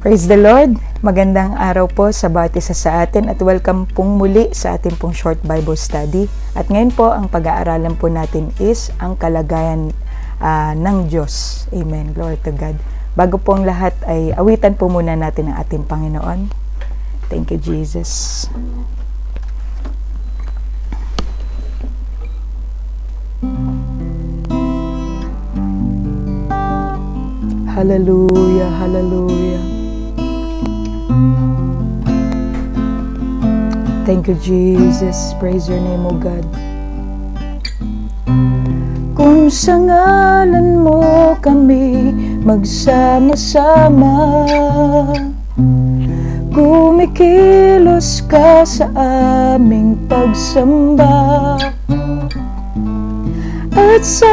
Praise the Lord! Magandang araw po sa bawat isa sa atin at welcome pong muli sa ating pong short Bible study. At ngayon po, ang pag-aaralan po natin is ang kalagayan ng Diyos. Amen. Glory to God. Bago po ang lahat ay awitan po muna natin ang ating Panginoon. Thank you, Jesus. Hallelujah, hallelujah. Thank you, Jesus. Praise your name, O God. Kung sa ngalan mo kami magsama-sama, kumikilos ka sa aming pagsamba, at sa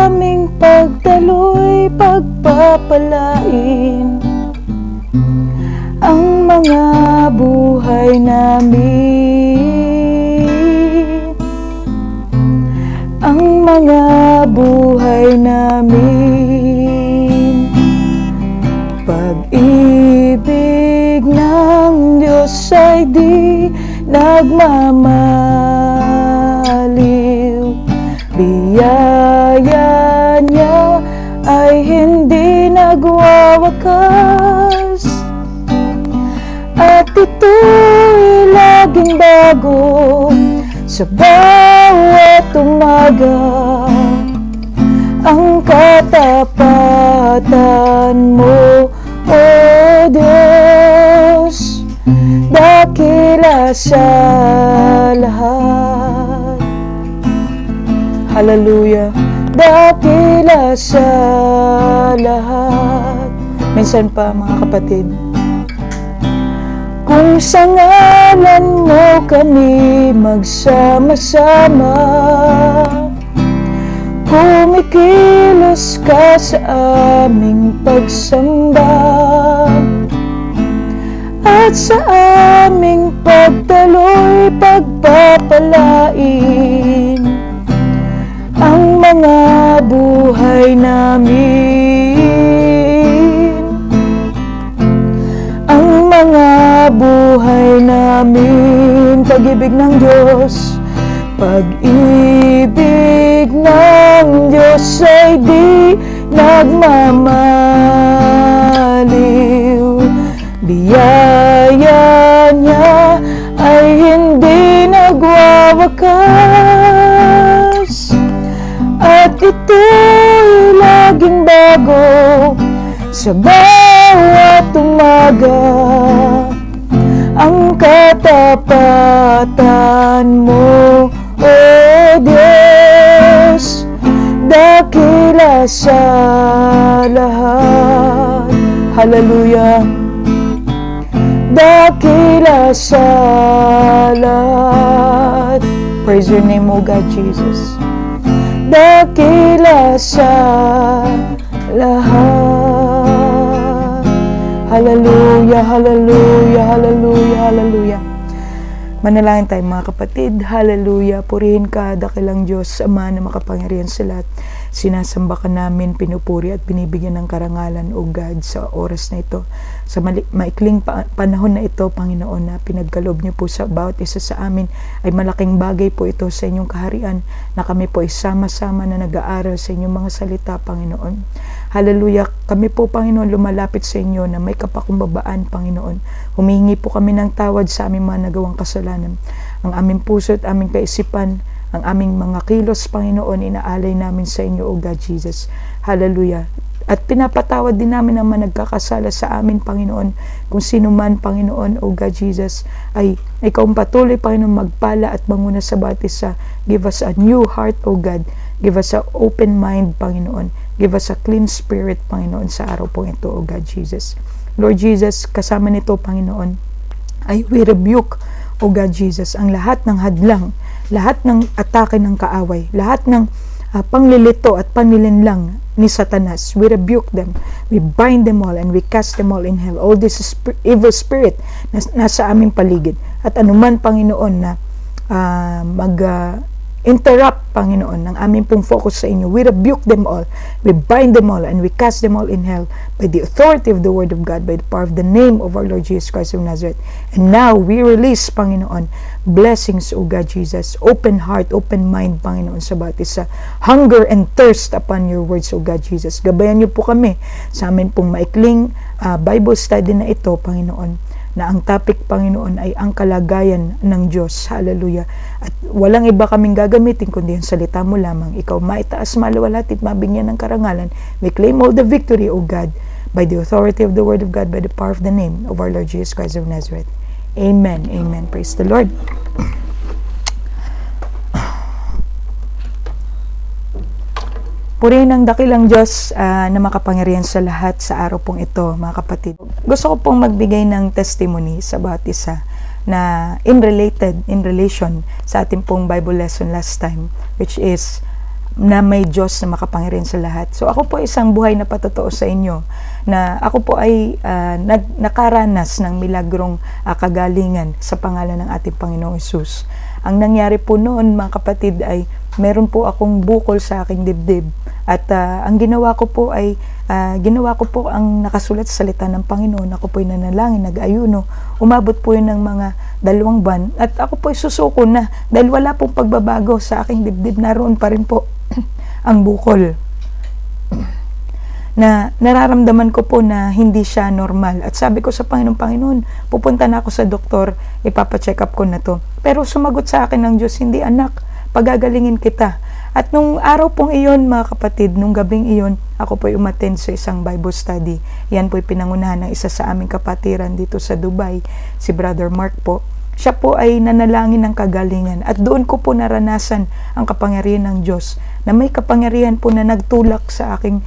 aming pagdaloy pagpapalain ang mga buhay namin, ang mga buhay namin. Pag-ibig ng Diyos ay di nagmamaliw, biyaya niya ay hindi nagwawakas, at ito'y laging bago sa bawat umaga. Ang katapatan mo, O Diyos, dakila sa lahat. Hallelujah. Dakila sa lahat. Minsan pa, mga kapatid, kung sa ngalan mo kami magsama-sama, kumikilos ka sa aming pagsamba, at sa aming pagdaloy pagpapalain ang mga buhay namin, ang mga buhay namin. Pag-ibig ng Diyos, pag-ibig ng Diyos ay di nagmamaliw, biyaya niya ay hindi nagwawakas, at ito'y laging bago sa bawat umaga. Ang katapatan mo, O Diyos, dakila sa lahat. Hallelujah. Dakila sa lahat. Praise your name, O God, Jesus. Dakila sa lahat. Hallelujah, hallelujah, hallelujah, hallelujah. Manalangin tayo, mga kapatid. Hallelujah. Purihin ka, dakilang Diyos, Ama na makapangyarihan sa lahat. Sinasamba ka namin, pinupuri at binibigyan ng karangalan, O God, sa oras na ito. Sa maikling panahon na ito, Panginoon, na pinagkaloob niyo po sa bawat isa sa amin, ay malaking bagay po ito sa inyong kaharian, na kami po ay sama-sama na nag-aaral sa inyong mga salita, Panginoon. Hallelujah. Kami po, Panginoon, lumalapit sa inyo na may kapakumbabaan, Panginoon. Humihingi po kami ng tawad sa aming mga nagawang kasalanan. Ang aming puso at aming kaisipan, ang aming mga kilos, Panginoon, inaalay namin sa inyo, O God Jesus. Hallelujah. At pinapatawad din namin ang mga nagkakasala sa amin, Panginoon. Kung sino man, Panginoon, O God Jesus, ay ikaw patuloy, Panginoon, magpala at manguna sa bawat isa. Give us a new heart, O God. Give us an open mind, Panginoon. Give us a clean spirit, Panginoon, sa araw po ito, O God Jesus. Lord Jesus, kasama nito, Panginoon, ay we rebuke, O God Jesus, ang lahat ng hadlang, lahat ng atake ng kaaway, lahat ng panglilito at panlilinlang ni Satanas. We rebuke them, we bind them all, and we cast them all in hell. All this evil spirit na nasa aming paligid, at anuman, Panginoon, na interrupt, Panginoon, ng aming pong focus sa inyo. We rebuke them all, we bind them all, and we cast them all in hell by the authority of the Word of God, by the power of the name of our Lord Jesus Christ of Nazareth. And now, we release, Panginoon, blessings, O God Jesus, open heart, open mind, Panginoon, sa bawat isa. Hunger and thirst upon your words, O God Jesus. Gabayan niyo po kami sa amin pong maikling Bible study na ito, Panginoon, na ang topic, Panginoon, ay ang kalagayan ng Diyos. Hallelujah. At walang iba kaming gagamitin kundi yung salita mo lamang. Ikaw maitaas, maluwalhati at mabigyan ng karangalan. We claim all the victory, O God, by the authority of the Word of God, by the power of the name of our Lord Jesus Christ of Nazareth. Amen. Amen. Praise the Lord. Purihin ang dakilang Diyos na makapangyarihan sa lahat sa araw pong ito, mga kapatid. Gusto ko pong magbigay ng testimony sa bawat isa na in relation sa ating pong Bible lesson last time, which is na may Diyos na makapangyarihan sa lahat. So ako po isang buhay na patotoo sa inyo na ako po ay nakaranas ng milagrong kagalingan sa pangalan ng ating Panginoong Hesus. Ang nangyari po noon, mga kapatid, ay meron po akong bukol sa aking dibdib. At ang ginawa ko po ang nakasulat sa salita ng Panginoon. Ako po ay nanalangin, nag-ayuno. Umabot po yun ng mga 2 buwan. At ako po ay susuko na dahil wala pong pagbabago sa aking dibdib. Naroon pa rin po ang bukol. Na nararamdaman ko po na hindi siya normal. At sabi ko sa Panginoon, pupunta na ako sa doktor, ipapacheck up ko na to. Pero sumagot sa akin ng Diyos, hindi anak, pagagalingin kita. At nung araw pong iyon, mga kapatid, nung gabing iyon, ako po'y umattend sa isang Bible study. Yan po'y pinangunahan ng isa sa aming kapatiran dito sa Dubai, si Brother Mark po. Siya po ay nanalangin ng kagalingan at doon ko po naranasan ang kapangyarihan ng Diyos na may kapangyarihan po na nagtulak sa aking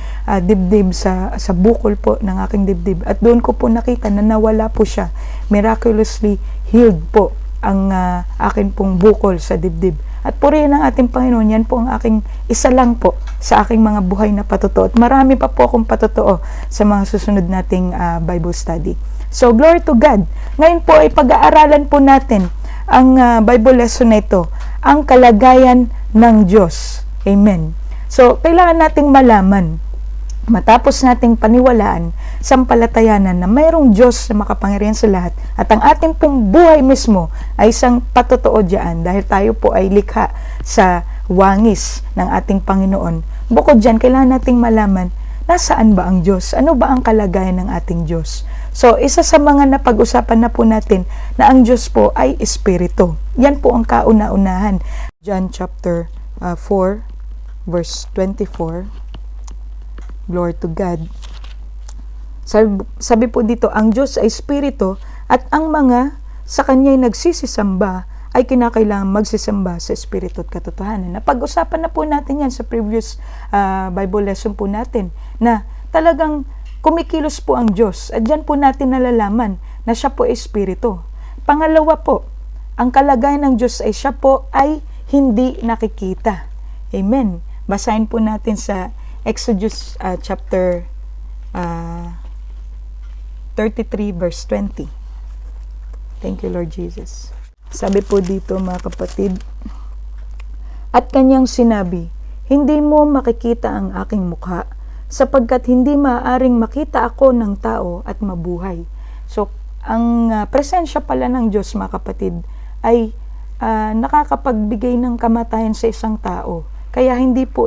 dibdib, sa bukol po ng aking dibdib. At doon ko po nakita na nawala po siya. Miraculously healed po ang akin pong bukol sa dibdib. At purihin ang ating Panginoon, yan po ang aking isa lang po sa aking mga buhay na patotoo. At marami pa po akong patotoo sa mga susunod nating Bible study. So, glory to God. Ngayon po ay pag-aaralan po natin ang Bible lesson na ito, ang kalagayan ng Diyos. Amen. So, kailangan nating malaman, matapos nating paniwalaan, sampalatayanan na mayroong Diyos na makapangyarihan sa lahat at ang ating pong buhay mismo ay isang patotoo diyan dahil tayo po ay likha sa wangis ng ating Panginoon. Bukod diyan, kailangan nating malaman nasaan ba ang Diyos? Ano ba ang kalagayan ng ating Diyos? So, isa sa mga napag-usapan na po natin na ang Diyos po ay Espiritu. Yan po ang kauna-unahan. John chapter 4 verse 24. Glory to God. Sabi po dito, ang Diyos ay Espiritu at ang mga sa Kanya'y nagsisisamba ay kinakailangan magsisamba sa Espiritu at katotohanan. Napag-usapan na po natin yan sa previous Bible lesson po natin na talagang kumikilos po ang Diyos at dyan po natin nalalaman na siya po ay Espiritu. Pangalawa po, ang kalagayan ng Diyos ay siya po ay hindi nakikita. Amen. Basahin po natin sa Exodus chapter 33 verse 20. Thank you, Lord Jesus. Sabi po dito, mga kapatid, at kanyang sinabi, hindi mo makikita ang aking mukha, sapagkat hindi maaaring makita ako ng tao at mabuhay. So, ang presensya pala ng Diyos, mga kapatid, ay nakakapagbigay ng kamatayan sa isang tao. Kaya hindi po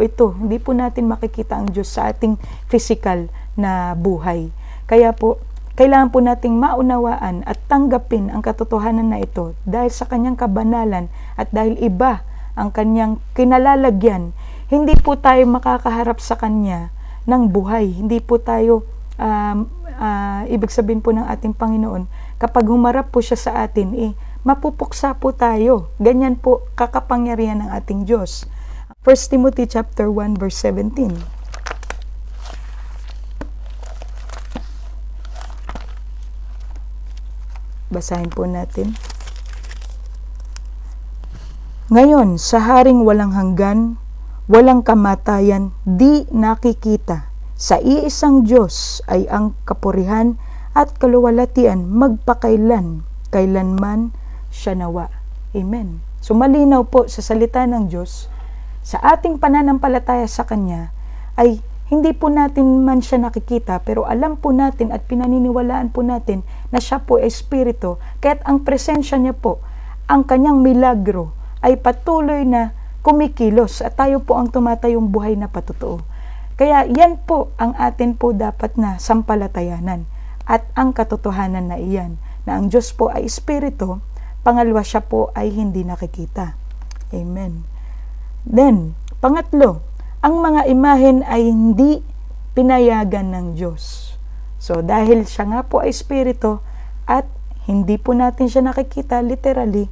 natin makikita ang Diyos sa ating physical na buhay. Kaya po, kailangan po nating maunawaan at tanggapin ang katotohanan na ito dahil sa kanyang kabanalan at dahil iba ang kanyang kinalalagyan. Hindi po tayo makakaharap sa kanya ng buhay. Hindi po tayo, ibig sabihin po ng ating Panginoon, kapag humarap po siya sa atin, mapupuksa po tayo. Ganyan po kakapangyarihan ng ating Diyos. 1 Timothy chapter 1 verse 17. Basahin po natin. Ngayon, sa haring walang hanggan, walang kamatayan, di nakikita, sa iisang Diyos ay ang kapurihan at kaluwalhatian magpakailan, kailanman siya nawa. Amen. So malinaw po sa salita ng Diyos, sa ating pananampalataya sa Kanya, ay hindi po natin man siya nakikita, pero alam po natin at pinaniniwalaan po natin na siya po ay Espiritu, kaya't ang presensya niya po, ang Kanyang milagro, ay patuloy na kumikilos at tayo po ang tumatayong buhay na patotoo. Kaya yan po ang atin po dapat na sampalatayanan at ang katotohanan na iyan, na ang Diyos po ay Espiritu, pangalawa siya po ay hindi nakikita. Amen. Then, pangatlo, ang mga imahen ay hindi pinayagan ng Diyos. So, dahil siya nga po ay Espiritu at hindi po natin siya nakikita literally,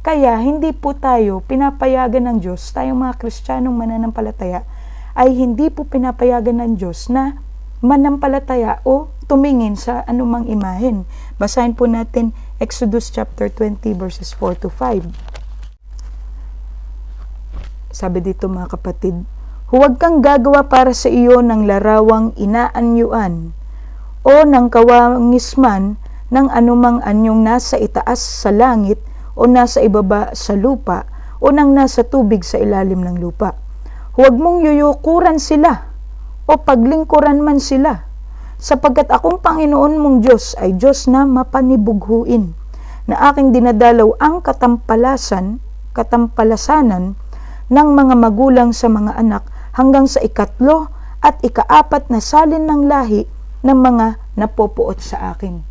kaya hindi po tayo pinapayagan ng Diyos, tayong mga Kristiyanong mananampalataya, ay hindi po pinapayagan ng Diyos na manampalataya o tumingin sa anumang imahen. Basahin po natin Exodus chapter 20 verses 4 to 5. Sabi dito mga kapatid, huwag kang gagawa para sa iyo ng larawang inaanyuan o ng kawangisman ng anumang anyong nasa itaas sa langit o nasa ibaba sa lupa o ng nasa tubig sa ilalim ng lupa. Huwag mong yuyukuran sila o paglingkuran man sila, sapagkat akong Panginoon mong Diyos ay Diyos na mapanibughuin, na aking dinadalaw ang katampalasanan ng mga magulang sa mga anak hanggang sa ikatlo at ikaapat na salin ng lahi ng mga napopuot sa akin.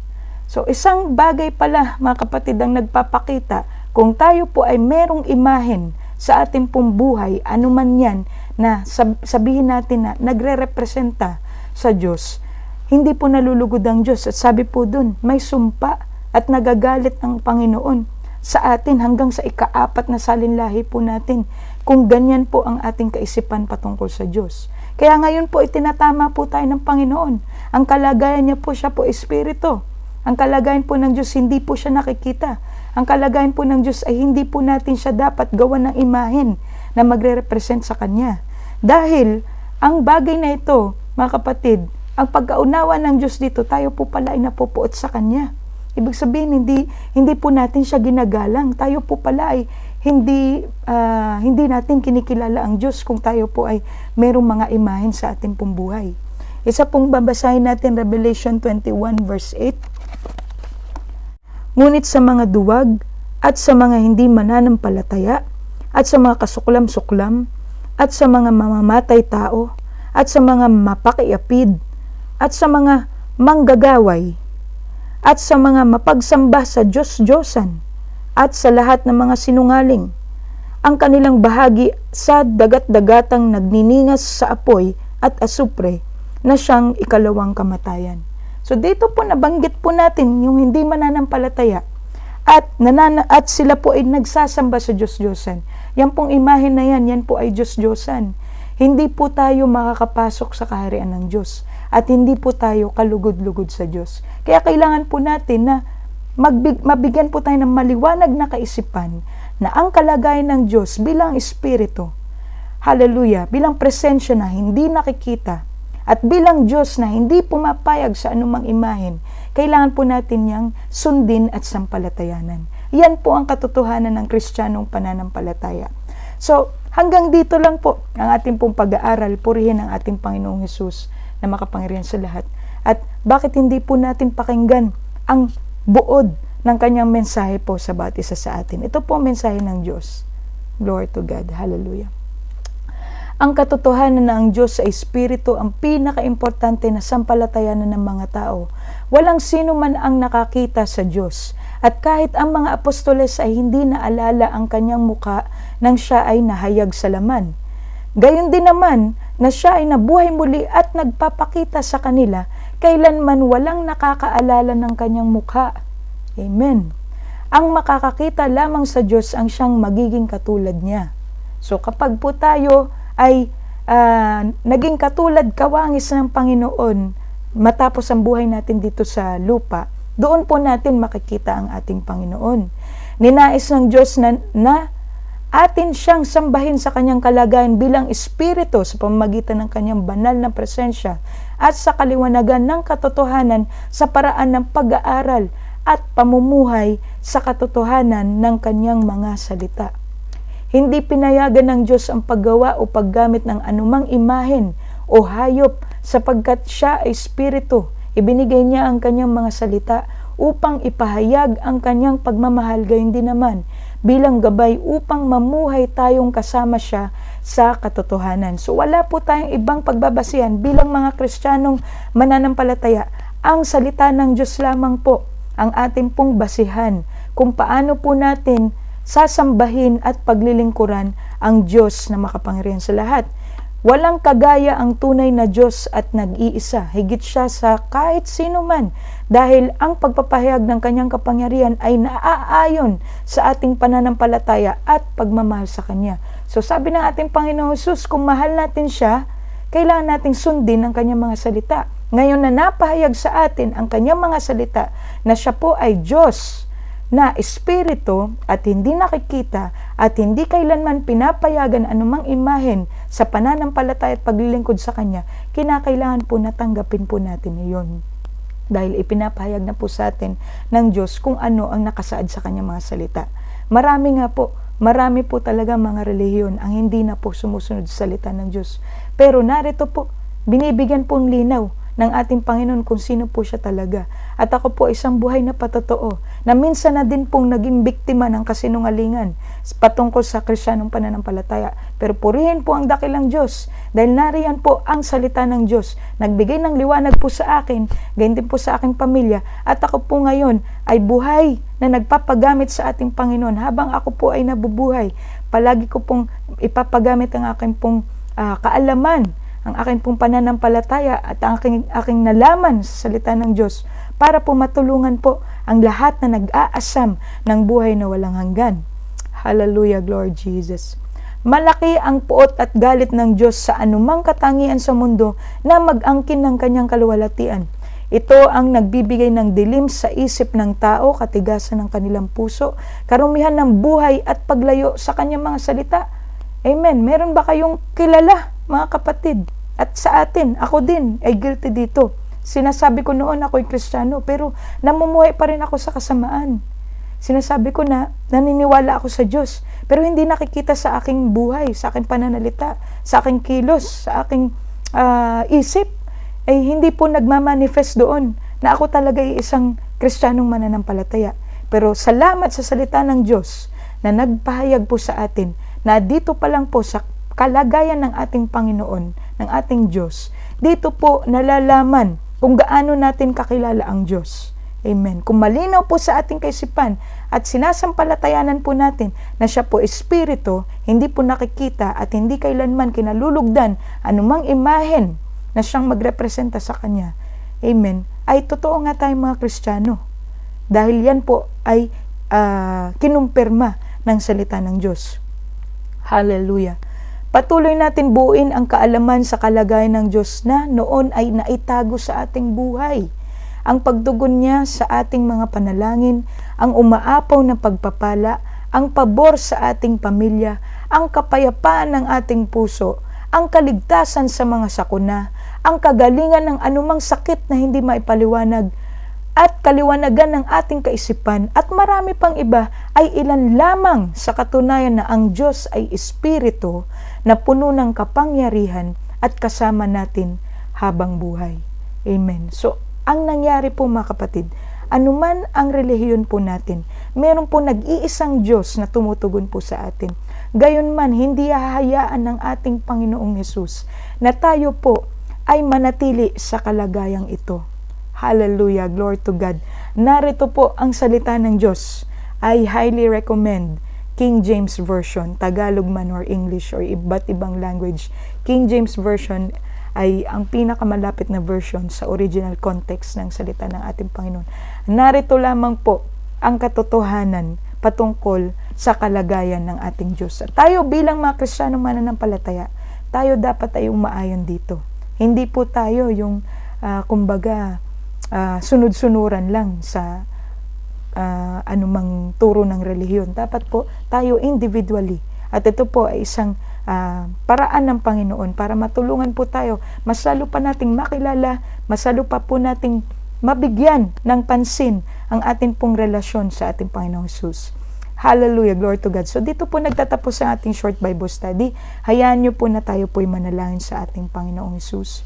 So isang bagay pala mga kapatid ang nagpapakita kung tayo po ay merong imahen sa ating pong buhay, anuman yan na sabihin natin na nagre-representa sa Diyos, hindi po nalulugod ang Diyos. At sabi po dun, may sumpa at nagagalit ng Panginoon sa atin hanggang sa ikaapat na salinlahi po natin kung ganyan po ang ating kaisipan patungkol sa Diyos. Kaya ngayon po itinatama po tayo ng Panginoon. Ang kalagayan niya po, siya po Espiritu. Ang kalagayan po ng Diyos, hindi po siya nakikita. Ang kalagayan po ng Diyos ay hindi po natin siya dapat gawan ng imahen na magre-represent sa Kanya. Dahil ang bagay na ito, mga kapatid, ang pagkaunawa ng Diyos dito, tayo po pala ay napupuot sa Kanya. Ibig sabihin, hindi po natin siya ginagalang. Tayo po pala ay hindi natin kinikilala ang Diyos kung tayo po ay merong mga imahen sa ating pong buhay. Isa pong babasahin natin, Revelation 21 verse 8. Ngunit sa mga duwag at sa mga hindi mananampalataya at sa mga kasuklam-suklam at sa mga mamamatay tao at sa mga mapakiapid at sa mga manggagaway at sa mga mapagsamba sa Diyos-Diyosan at sa lahat ng mga sinungaling, ang kanilang bahagi sa dagat-dagatang nagniningas sa apoy at asupre na siyang ikalawang kamatayan. So dito po nabanggit po natin yung hindi mananampalataya at sila po ay nagsasamba sa Diyos-Diyosan. Yan pong imahe na yan po ay Diyos-Diyosan. Hindi po tayo makakapasok sa kaharian ng Diyos at hindi po tayo kalugod-lugod sa Diyos. Kaya kailangan po natin na mabigyan po tayo ng maliwanag na kaisipan na ang kalagayan ng Diyos bilang Espiritu, hallelujah, bilang presensya na hindi nakikita, at bilang Diyos na hindi pumapayag sa anumang imahen, kailangan po natin niyang sundin at sampalatayanan. Yan po ang katotohanan ng Kristiyanong pananampalataya. So, hanggang dito lang po ang ating pong pag-aaral. Purihin ang ating Panginoong Hesus na makapangyarihan sa lahat. At bakit hindi po natin pakinggan ang buod ng kanyang mensahe po sa bawat isa sa atin? Ito po ang mensahe ng Diyos. Glory to God. Hallelujah. Ang katotohanan na ang Diyos ay Espiritu ang pinaka-importante na sampalatayanan ng mga tao. Walang sino man ang nakakita sa Diyos. At kahit ang mga apostoles ay hindi naalala ang kanyang muka nang siya ay nahayag sa laman. Gayon din naman na siya ay nabuhay muli at nagpapakita sa kanila, kailanman walang nakakaalala ng kanyang mukha. Amen. Ang makakakita lamang sa Diyos ang siyang magiging katulad niya. So kapag po tayo ay naging katulad kawangis ng Panginoon matapos ang buhay natin dito sa lupa, doon po natin makikita ang ating Panginoon. Ninais ng Diyos na atin siyang sambahin sa kanyang kalagayan bilang Espiritu sa pamamagitan ng kanyang banal na presensya at sa kaliwanagan ng katotohanan sa paraan ng pag-aaral at pamumuhay sa katotohanan ng kanyang mga salita. Hindi pinayagan ng Diyos ang paggawa o paggamit ng anumang imahen o hayop sapagkat siya ay espiritu. Ibinigay niya ang kanyang mga salita upang ipahayag ang kanyang pagmamahal, gayon din naman bilang gabay upang mamuhay tayong kasama siya sa katotohanan. So wala po tayong ibang pagbabasihan bilang mga Kristiyanong mananampalataya. Ang salita ng Diyos lamang po ang ating pong basihan kung paano po natin sasambahin at paglilingkuran ang Diyos na makapangyarihan sa lahat. Walang kagaya ang tunay na Diyos at nag-iisa. Higit siya sa kahit sino man dahil ang pagpapahayag ng kanyang kapangyarihan ay naaayon sa ating pananampalataya at pagmamahal sa Kanya. So sabi ng ating Panginoon Jesus, kung mahal natin siya, kailangan nating sundin ang kanyang mga salita. Ngayon na napahayag sa atin ang kanyang mga salita na siya po ay Diyos na espiritu at hindi nakikita at hindi kailanman pinapayagan anumang imahen sa pananampalataya at paglilingkod sa Kanya, kinakailangan po natanggapin po natin iyon. Dahil ipinapahayag na po sa atin ng Diyos kung ano ang nakasaad sa Kanyang mga salita. Marami po talaga mga relihiyon ang hindi na po sumusunod sa salita ng Diyos. Pero narito po, binibigyan pong linaw ng ating Panginoon kung sino po siya talaga. At ako po isang buhay na patotoo na minsan na din pong naging biktima ng kasinungalingan patungkol sa Kristiyanong pananampalataya. Pero purihin po ang dakilang Diyos dahil nariyan po ang salita ng Diyos. Nagbigay ng liwanag po sa akin, gayon din po sa aking pamilya. At ako po ngayon ay buhay na nagpapagamit sa ating Panginoon. Habang ako po ay nabubuhay, palagi ko pong ipapagamit ang aking pong kaalaman, ang aking pong pananampalataya at ang aking nalaman sa salita ng Diyos para po matulungan po ang lahat na nag-aasam ng buhay na walang hanggan. Hallelujah, Lord Jesus. Malaki ang puot at galit ng Diyos sa anumang katangian sa mundo na mag-angkin ng kanyang kaluwalhatian. Ito ang nagbibigay ng dilim sa isip ng tao, katigasan ng kanilang puso, karumihan ng buhay at paglayo sa kanyang mga salita. Amen. Meron ba kayong kilala, mga kapatid? At sa atin, ako din ay guilty dito. Sinasabi ko noon ako'y Kristiyano, pero namumuhay pa rin ako sa kasamaan. Sinasabi ko na naniniwala ako sa Diyos, pero hindi nakikita sa aking buhay, sa aking pananalita, sa aking kilos, sa aking isip. Ay hindi po nagmamanifest doon na ako talaga ay isang Kristiyanong mananampalataya. Pero salamat sa salita ng Diyos na nagpahayag po sa atin na dito pa lang po sa kalagayan ng ating Panginoon, ng ating Diyos, dito po nalalaman kung gaano natin kakilala ang Diyos. Amen. Kung malinaw po sa ating kaisipan at sinasampalatayanan po natin na siya po espiritu, hindi po nakikita at hindi kailanman kinalulugdan anumang imahen na siyang magrepresenta sa Kanya. Amen. Ay totoo nga tayong mga Kristiyano. Dahil yan po ay kinumpirma ng salita ng Diyos. Hallelujah. Patuloy natin buuin ang kaalaman sa kalagayan ng Diyos na noon ay naitago sa ating buhay. Ang pagtugon niya sa ating mga panalangin, ang umaapaw na pagpapala, ang pabor sa ating pamilya, ang kapayapaan ng ating puso, ang kaligtasan sa mga sakuna, ang kagalingan ng anumang sakit na hindi maipaliwanag, at kaliwanagan ng ating kaisipan at marami pang iba ay ilan lamang sa katunayan na ang Diyos ay espiritu na puno ng kapangyarihan at kasama natin habang buhay. Amen. So, ang nangyari po mga kapatid, anuman ang relihiyon po natin, meron po nag-iisang Diyos na tumutugon po sa atin. Gayunman, hindi hahayaan ng ating Panginoong Hesus na tayo po ay manatili sa kalagayang ito. Hallelujah, glory to God. Narito po ang salita ng Diyos. I highly recommend King James Version, Tagalog man or English or iba't ibang language. King James Version ay ang pinakamalapit na version sa original context ng salita ng ating Panginoon. Narito lamang po ang katotohanan patungkol sa kalagayan ng ating Diyos. At tayo bilang mga Kristiyano mananampalataya, tayo dapat ay umaayon dito. Hindi po tayo yung sunod-sunuran lang sa anumang turo ng relihiyon. Dapat po tayo individually. At ito po ay isang paraan ng Panginoon para matulungan po tayo. Mas lalo pa nating makilala, mas lalo pa po nating mabigyan ng pansin ang ating pong relasyon sa ating Panginoong Jesus. Hallelujah, glory to God. So dito po nagtatapos ang ating short Bible study. Hayaan niyo po na tayo po'y manalangin sa ating Panginoong Hesus.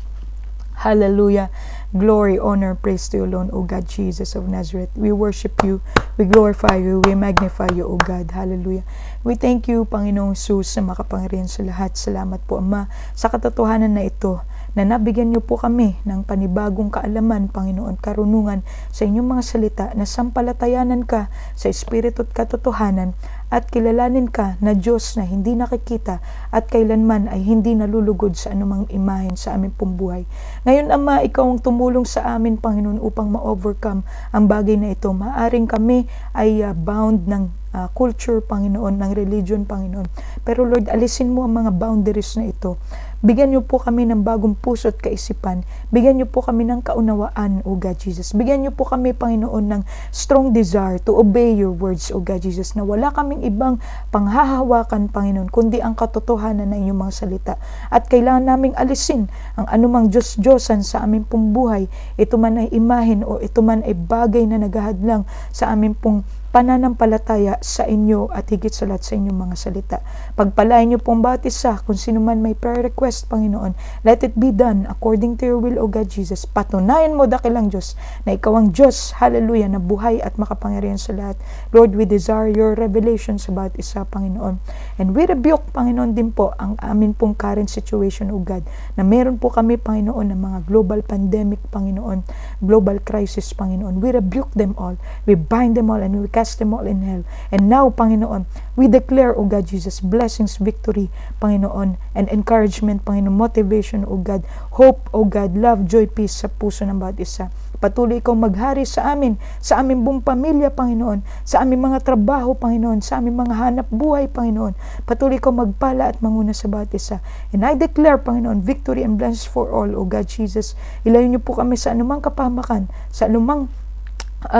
Hallelujah. Glory, honor, praise to you alone, O God, Jesus of Nazareth. We worship you, we glorify you, we magnify you, O God. Hallelujah. We thank you, Panginoong Jesus, na makapangyarihan sa lahat. Salamat po, Ama, sa katotohanan na ito, na nabigyan niyo po kami ng panibagong kaalaman, Panginoon, karunungan sa inyong mga salita, na sampalatayanan ka sa Espiritu at katotohanan, at kilalanin ka na Diyos na hindi nakikita at kailanman ay hindi nalulugod sa anumang imahen sa aming pong buhay. Ngayon, Ama, ikaw ang tumulong sa amin, Panginoon, upang ma-overcome ang bagay na ito. Maaring kami ay bound ng culture, Panginoon, ng religion, Panginoon. Pero Lord, alisin mo ang mga boundaries na ito. Bigyan niyo po kami ng bagong puso at kaisipan. Bigyan niyo po kami ng kaunawaan, O God Jesus. Bigyan niyo po kami, Panginoon, ng strong desire to obey your words, O God Jesus, na wala kaming ibang panghahawakan, Panginoon, kundi ang katotohanan ng inyong mga salita. At kailangan naming alisin ang anumang Diyos-Diyosan sa aming pong buhay. Ito man ay imahen o ito man ay bagay na naghahadlang sa aming pong pananampalataya sa inyo at higit sa lahat sa inyong mga salita. Pagpalain niyo pong bawat isa, kung sino man may prayer request, Panginoon, let it be done according to your will, O God Jesus. Patunayan mo, dakilang Diyos, na ikaw ang Diyos, hallelujah, na buhay at makapangyarihan sa lahat. Lord, we desire your revelation sa bawat isa, Panginoon. And we rebuke, Panginoon, din po ang amin pong current situation, O God, na meron po kami, Panginoon, ng mga global pandemic, Panginoon, global crisis, Panginoon. We rebuke them all. We bind them all and we cast them all in hell. And now, Panginoon, we declare, O God Jesus, blessings, victory, Panginoon, and encouragement, Panginoon, motivation, O God, hope, O God, love, joy, peace sa puso ng bawat isa. Patuloy ikaw maghari sa amin, sa aming buong pamilya, Panginoon, sa aming mga trabaho, Panginoon, sa aming mga hanap buhay, Panginoon. Patuloy ikaw magpala at manguna sa bawat isa. And I declare, Panginoon, victory and blessings for all, O God Jesus. Ilayo niyo po kami sa anumang kapahamakan, sa anumang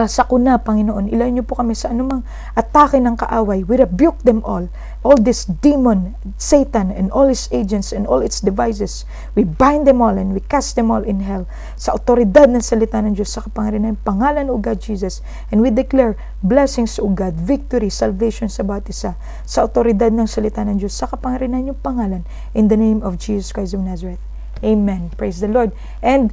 sakuna, Panginoon. Ilayo niyo po kami sa anumang atake ng kaaway. We rebuke them all this demon, Satan, and all his agents and all its devices. We bind them all and we cast them all in hell. Sa otoridad ng salita ng Diyos, sa kapangyarihan ng pangalan, O God Jesus. And we declare blessings, O God, victory, salvation sa bawat isa. Sa otoridad ng salita ng Diyos, sa kapangyarihan ng pangalan, in the name of Jesus Christ of Nazareth. Amen. Praise the Lord. And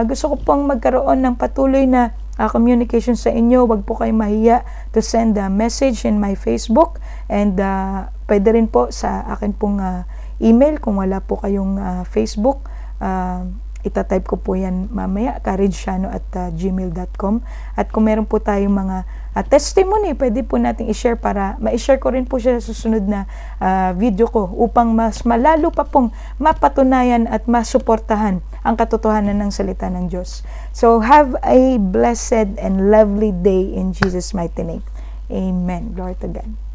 gusto ko pong magkaroon ng patuloy na communication sa inyo. Wag po kayo mahiya to send a message in my Facebook, and pwede rin po sa akin pong email kung wala po kayong Facebook. Itatype ko po yan mamaya, couragesiano@gmail.com. At kung meron po tayong mga testimony, pwede po natin i-share para ma-share ko rin po siya sa susunod na video ko upang mas malalo pa pong mapatunayan at masuportahan ang katotohanan ng salita ng Diyos. So have a blessed and lovely day in Jesus' mighty name. Amen. Glory to God.